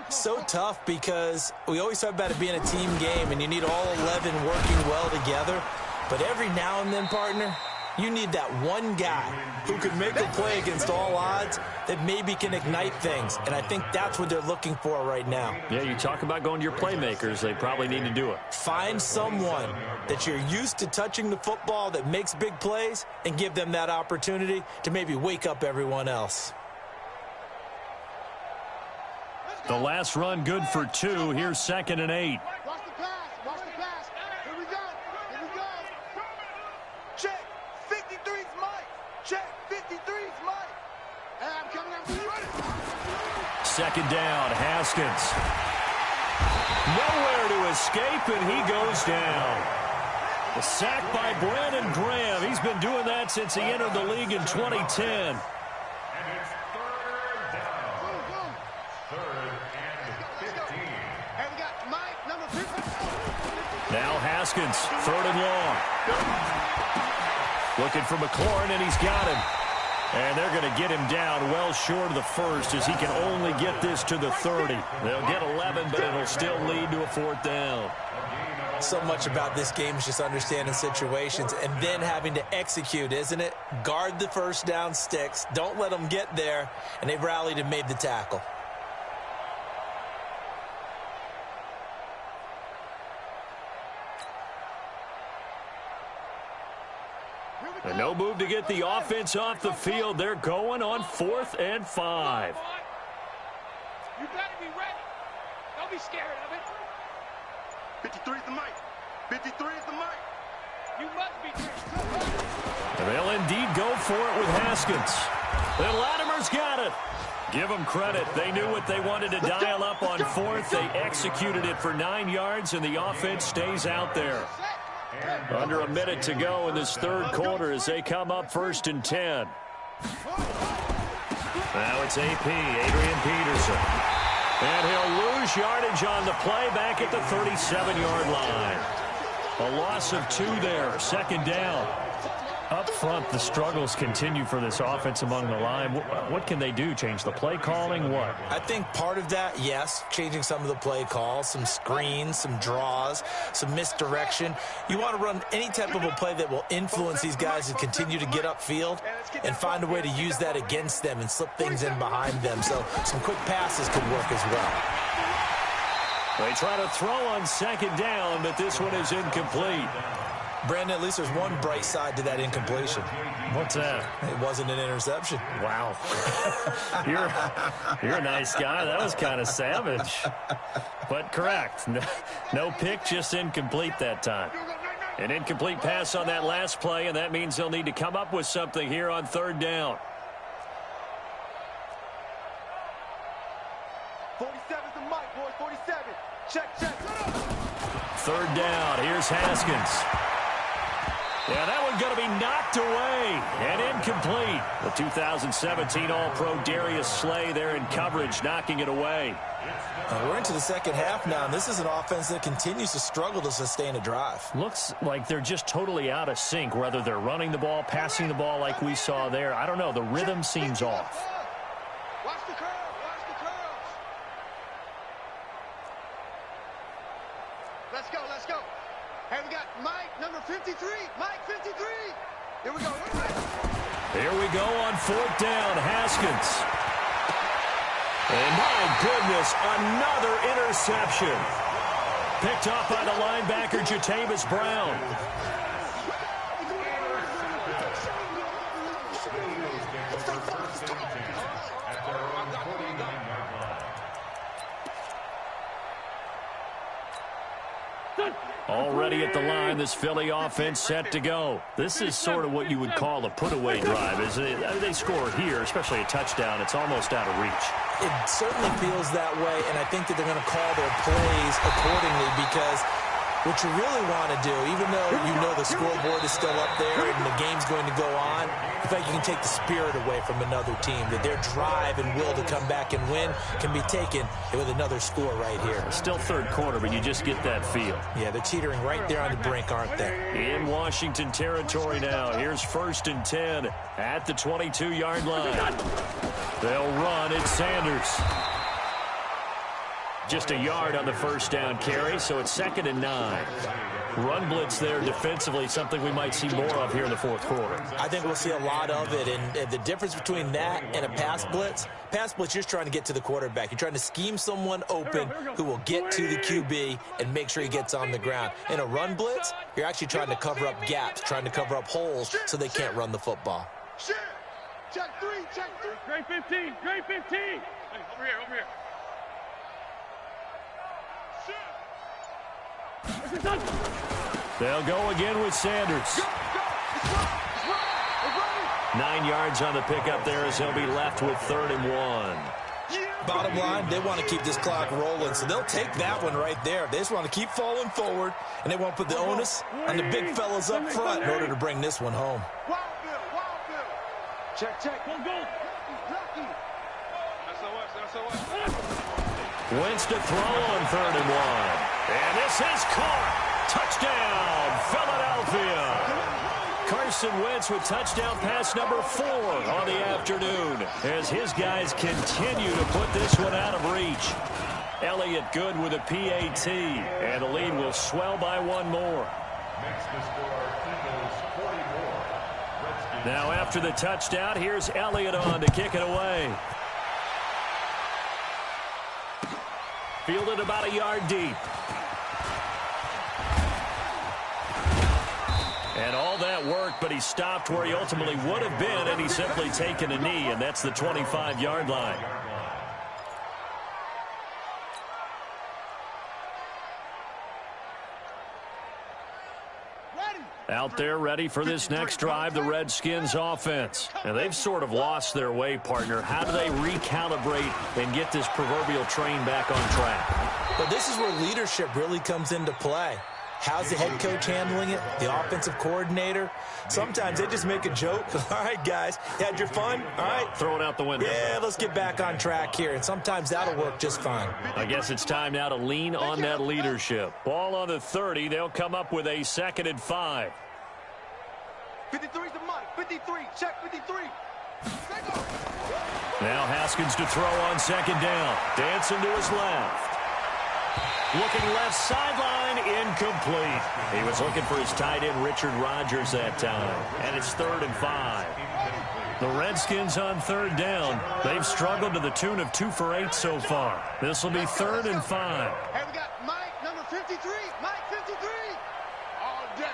So tough because we always talk about it being a team game, and you need all 11 working well together. But every now and then, partner, you need that one guy who can make a play against all odds that maybe can ignite things. And I think that's what they're looking for right now. Yeah, you talk about going to your playmakers. They probably need to do it. Find someone that you're used to touching the football that makes big plays and give them that opportunity to maybe wake up everyone else. The last run good for 2. Here's 2nd and 8. Watch the pass. Watch the pass. Here we go. Here we go. Check. 53's Mike. Check. 53's Mike. Hey, I'm coming after you. 2nd down. Haskins. Nowhere to escape, and he goes down. The sack by Brandon Graham. He's been doing that since he entered the league in 2010. Now Haskins, 3rd and long. Looking for McLaurin, and he's got him. And they're going to get him down well short of the first as he can only get this to the 30. They'll get 11, but it'll still lead to a 4th down. So much about this game is just understanding situations and then having to execute, isn't it? Guard the first down sticks. Don't let them get there. And they've rallied and made the tackle. And no move to get the offense off the field. They're going on 4th and 5. You better be ready. Don't be scared of it. 53 is the mic. 53 is the mic. You must be And they'll indeed go for it with Haskins. And Latimer's got it. Give them credit. They knew what they wanted to dial up on 4th. They executed it for 9 yards, and the offense stays out there. Under a minute to go in this 3rd quarter as they come up 1st and 10. Now it's AP, Adrian Peterson. And he'll lose yardage on the play back at the 37-yard line. A loss of 2 there, 2nd down. Up front, the struggles continue for this offense among the line. What can they do? Change the play calling? What? I think part of that, yes, changing some of the play calls, some screens, some draws, some misdirection. You want to run any type of a play that will influence these guys to continue to get upfield and find a way to use that against them and slip things in behind them. So some quick passes could work as well. They try to throw on 2nd down, but this one is incomplete. Brandon, at least there's one bright side to that incompletion. What's that? It wasn't an interception. Wow. You're a nice guy. That was kind of savage. But correct. No pick, just incomplete that time. An incomplete pass on that last play, and that means they'll need to come up with something here on third down. 47's the mic, boys. 47. Check. Third down. Here's Haskins. Yeah, that one's going to be knocked away and incomplete. The 2017 All-Pro Darius Slay there in coverage, knocking it away. We're into the second half now, and this is an offense that continues to struggle to sustain a drive. Looks like they're just totally out of sync, whether they're running the ball, passing the ball like we saw there. I don't know. The rhythm seems off. Watch the curve. Let's go. Hey, we got Mike, number 53. Mike, 53. Here we go. Here we go on fourth down. Haskins. And my goodness, another interception. Picked off by the linebacker, Jatavis Brown. Already at the line, this Philly offense set to go. This is sort of what you would call a put-away drive. They score here, especially a touchdown. It's almost out of reach. It certainly feels that way, and I think that they're going to call their plays accordingly because what you really want to do, even though you know the scoreboard is still up there and the game's going to go on, I think you can take the spirit away from another team, that their drive and will to come back and win can be taken with another score right here. Still third quarter, but you just get that feel. Yeah, they're teetering right there on the brink, aren't they? In Washington territory now. Here's 1st and 10 at the 22-yard line. They'll run. It's Sanders. Just a yard on the first down carry, so it's 2nd and 9. Run blitz there defensively, something we might see more of here in the fourth quarter. I think we'll see a lot of it, and the difference between that and a pass blitz, you're just trying to get to the quarterback. You're trying to scheme someone open who will get to the QB and make sure he gets on the ground. In a run blitz, you're actually trying to cover up gaps, trying to cover up holes so they can't run the football. Check three. Grade 15. Hey, over here. They'll go again with Sanders. 9 yards on the pickup there as he'll be left with 3rd and 1. Bottom line, they want to keep this clock rolling, so they'll take that one right there. They just want to keep falling forward, and they want to put the onus on the big fellas up front in order to bring this one home. Wild Bill. Check. Go. Lucky. SOS. Wentz to throw on 3rd and 1. And this is caught. Touchdown, Philadelphia. Carson Wentz with touchdown pass number 4 on the afternoon as his guys continue to put this one out of reach. Elliott good with a PAT, and the lead will swell by 1 more. Now after the touchdown, here's Elliott on to kick it away. Fielded about a yard deep. And all that work, but he stopped where he ultimately would have been, and he's simply taken a knee, and that's the 25-yard line. Out there ready for this next drive, the Redskins offense. And they've sort of lost their way, partner. How do they recalibrate and get this proverbial train back on track? Well, this is where leadership really comes into play. How's the head coach handling it? The offensive coordinator? Sometimes they just make a joke. All right, guys, you had your fun? All right. Throw it out the window. Yeah, let's get back on track here. And sometimes that'll work just fine. I guess it's time now to lean on that leadership. Ball on the 30. They'll come up with a 2nd and 5. 53's the mic. 53. Check 53. Now Haskins to throw on 2nd down. Dancing to his left. Looking left sideline, incomplete. He was looking for his tight end, Richard Rodgers, that time. And it's 3rd and 5. The Redskins on 3rd down. They've struggled to the tune of 2 for 8 so far. This will be 3rd and 5. Hey, we got Mike, number 53. Mike, 53. All day.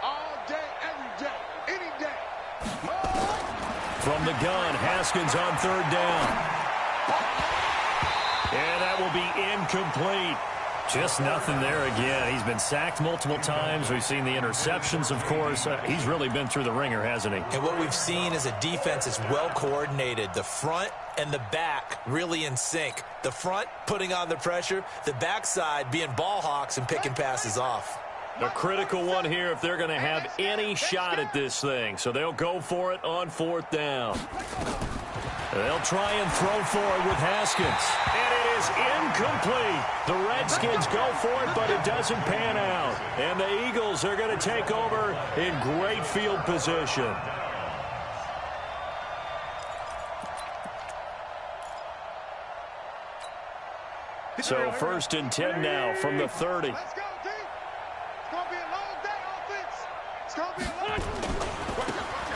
all day, every day, any day. From the gun, Haskins on third down. And that will be incomplete. Just nothing there again. He's been sacked multiple times. We've seen the interceptions, of course. He's really been through the ringer, hasn't he? And what we've seen is a defense that's well coordinated. The front and the back really in sync. The front putting on the pressure. The backside being ball hawks and picking passes off. A critical one here if they're going to have any shot at this thing. So they'll go for it on fourth down. They'll try and throw for it with Haskins. And it is incomplete. The Redskins go for it, but it doesn't pan out. And the Eagles are going to take over in great field position. So 1st and 10 now from the 30. Let's go, team. It's going to be a long day, offense. It's going to be a long day.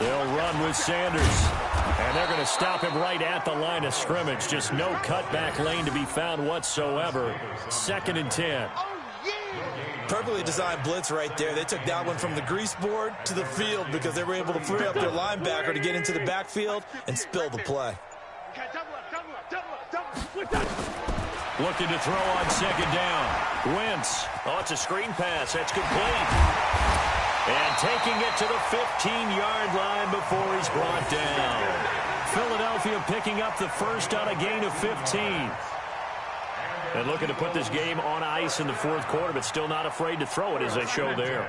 They'll run with Sanders. And they're going to stop him right at the line of scrimmage. Just no cutback lane to be found whatsoever. 2nd and 10. Perfectly designed blitz right there. They took that one from the grease board to the field because they were able to free up their linebacker to get into the backfield and spill the play. Looking to throw on 2nd down. Wentz. Oh, it's a screen pass. That's complete. And taking it to the 15-yard line before he's brought down. Philadelphia picking up the first on a gain of 15. And looking to put this game on ice in the 4th quarter, but still not afraid to throw it as they show there.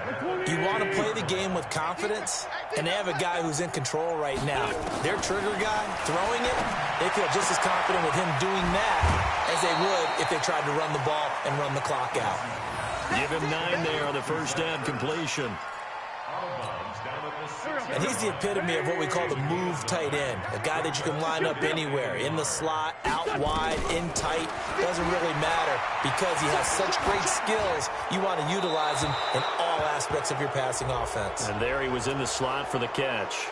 You want to play the game with confidence, and they have a guy who's in control right now. Their trigger guy, throwing it, they feel just as confident with him doing that as they would if they tried to run the ball and run the clock out. Give him 9 there on the first down completion. And he's the epitome of what we call the move tight end, a guy that you can line up anywhere, in the slot, out wide, in tight, doesn't really matter because he has such great skills. You want to utilize him in all aspects of your passing offense. And there he was in the slot for the catch.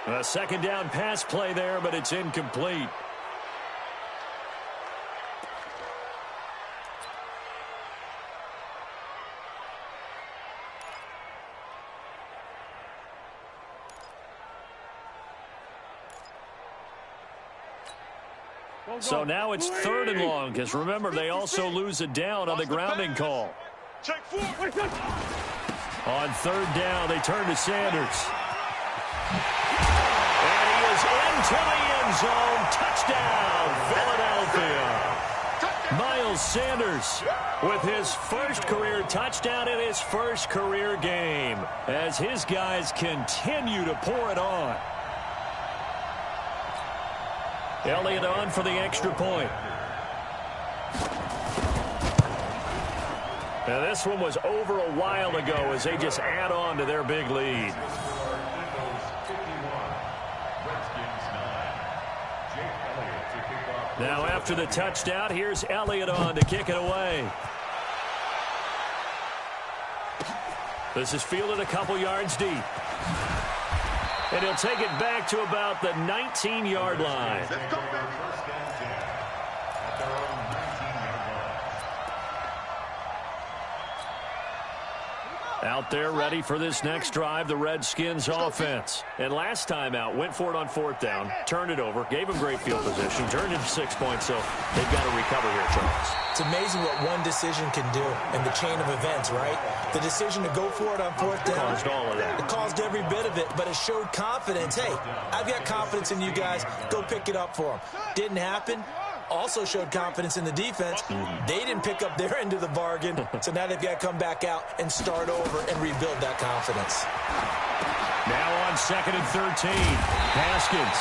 A 2nd down pass play there, but it's incomplete. So now it's 3rd and long, because remember, they also lose a down on the grounding call. On 3rd down, they turn to Sanders. And he is into the end zone. Touchdown, Philadelphia. Miles Sanders with his first career touchdown in his first career game as his guys continue to pour it on. Elliott on for the extra point. Now this one was over a while ago as they just add on to their big lead. Now after the touchdown, here's Elliott on to kick it away. This is fielded a couple yards deep. And he'll take it back to about the 19-yard line. Out there ready for this next drive, the Redskins offense. And last time out, went for it on 4th down, turned it over, gave them great field position, turned it to 6 points, so they've got to recover here, Charles. It's amazing what one decision can do in the chain of events, right? The decision to go for it on 4th down. Caused all of that. It caused every bit of it, but it showed confidence. Hey, I've got confidence in you guys. Go pick it up for them. Didn't happen. Also showed confidence in the defense. They didn't pick up their end of the bargain, so now they've got to come back out and start over and rebuild that confidence. Now on 2nd and 13, Haskins.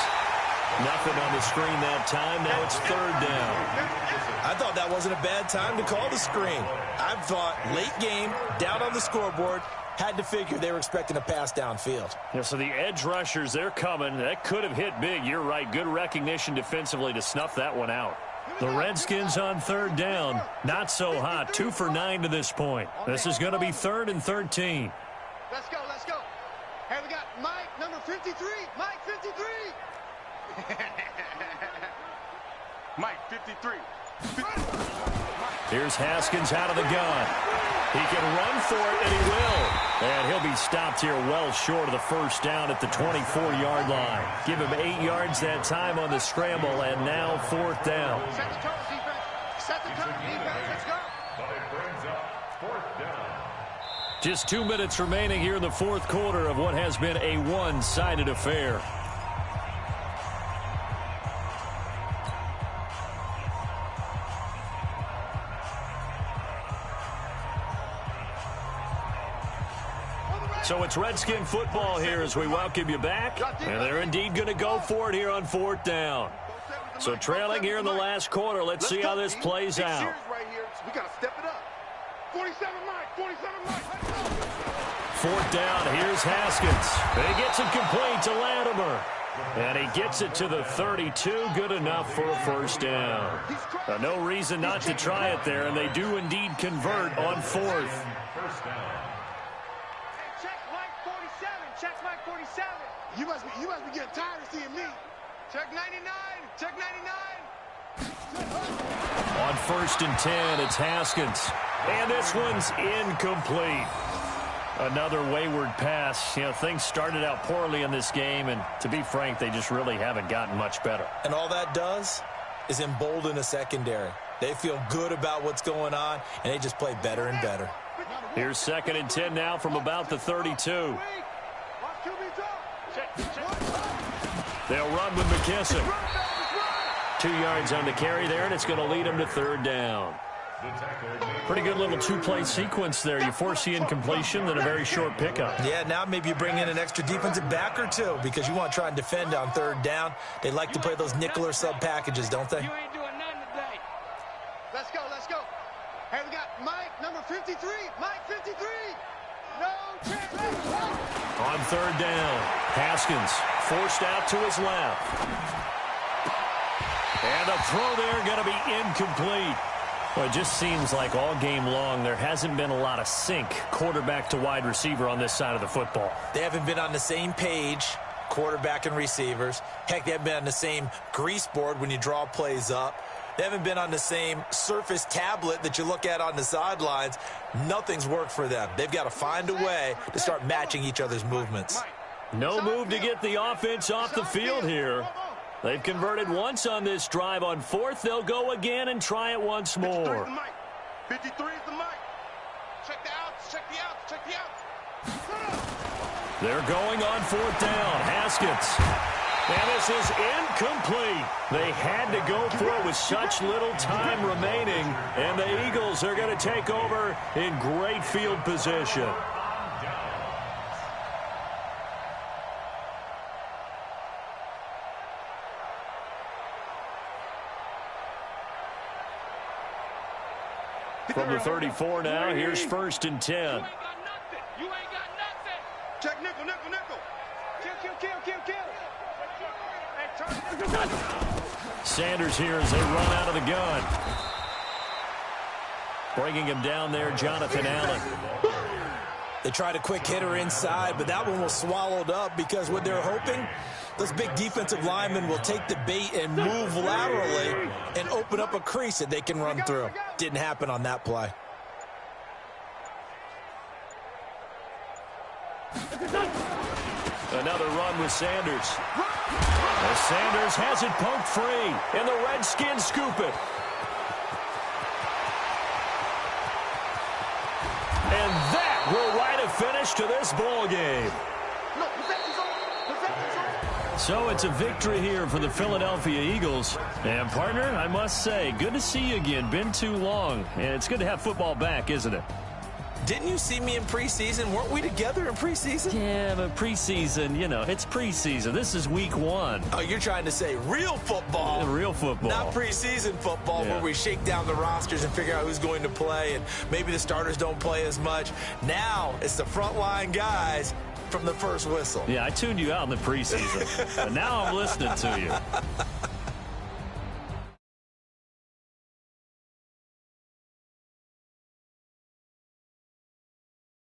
Nothing on the screen that time. Now it's 3rd down. I thought that wasn't a bad time to call the screen. I thought late game, down on the scoreboard, had to figure they were expecting a pass downfield. Yeah, so the edge rushers, they're coming. That could have hit big. You're right. Good recognition defensively to snuff that one out. The Redskins on 3rd down. Not so hot. 2 for 9 to this point. This is going to be 3rd and 13. Let's go, let's go. Hey, we got Mike, number 53. Mike, 53. Mike, 53. Here's Haskins out of the gun. He can run for it, and he will. And he'll be stopped here well short of the first down at the 24-yard line. Give him 8 yards that time on the scramble, and now 4th down. Set the tone, defense. Set the tone, defense. Let's go. But it brings up 4th down. Just 2 minutes remaining here in the 4th quarter of what has been a one-sided affair. So it's Redskin football here as we welcome you back. And they're indeed going to go for it here on 4th down. So trailing here in the last quarter. Let's see how this plays out. We got to step it up. 47 Mike, 47 Mike. 4th down, here's Haskins. He gets it complete to Latimer. And he gets it to the 32, good enough for a first down. No reason not to try it there, and they do indeed convert on 4th. First down. Check Mike 47. Check Mike 47. You must be getting tired of seeing me. Check 99. Check 99. On 1st and 10, it's Haskins. And this one's incomplete. Another wayward pass. You know, things started out poorly in this game, and to be frank, they just really haven't gotten much better. And all that does is embolden a secondary. They feel good about what's going on, and they just play better and better. Here's 2nd and 10 now from about the 32. They'll run with McKissick. 2 yards on the carry there, and it's going to lead them to 3rd down. Pretty good little two-play sequence there. You force the incompletion, then a very short pickup. Yeah, now maybe you bring in an extra defensive back or two because you want to try and defend on 3rd down. They like to play those nickel or sub packages, don't they? You ain't doing nothing today. Let's go, let's go. Hey, we got Mike, number 53. Mike, 53. No chance. On 3rd down, Haskins forced out to his left. And the throw there going to be incomplete. Well, it just seems like all game long there hasn't been a lot of sync quarterback to wide receiver on this side of the football. They haven't been on the same page, quarterback and receivers. Heck, they haven't been on the same grease board when you draw plays up. They haven't been on the same surface tablet that you look at on the sidelines. Nothing's worked for them. They've got to find a way to start matching each other's movements. No move to get the offense off the field here. They've converted once on this drive. On 4th, they'll go again and try it once more. 53 is the mic. Check the outs, check the outs, check the outs. They're going on 4th down. Haskins. And this is incomplete. They had to go for it with such little time remaining. And the Eagles are going to take over in great field position. From the 34 now, here's 1st and 10. You ain't got nothing. You ain't got nothing. Check nickel, nickel, nickel. Kill. Hey, Charlie. Sanders here as they run out of the gun. Bringing him down there, Jonathan Allen. They tried a quick hitter inside, but that one was swallowed up because what they're hoping, those big defensive linemen will take the bait and move laterally and open up a crease that they can run through. Didn't happen on that play. Another run with Sanders. As Sanders has it poked free, and the Redskins scoop it. And that will write a finish to this ball game. No, possession's on. So it's a victory here for the Philadelphia Eagles. And, partner, I must say, good to see you again. Been too long. And it's good to have football back, isn't it? Didn't you see me in preseason? Weren't we together in preseason? Yeah, but preseason, you know, it's preseason. This is week 1. Oh, you're trying to say real football. Real football. Not preseason football where we shake down the rosters and figure out who's going to play, and maybe the starters don't play as much. Now it's the frontline guys from the first whistle. Yeah, I tuned you out in the preseason, but now I'm listening to you.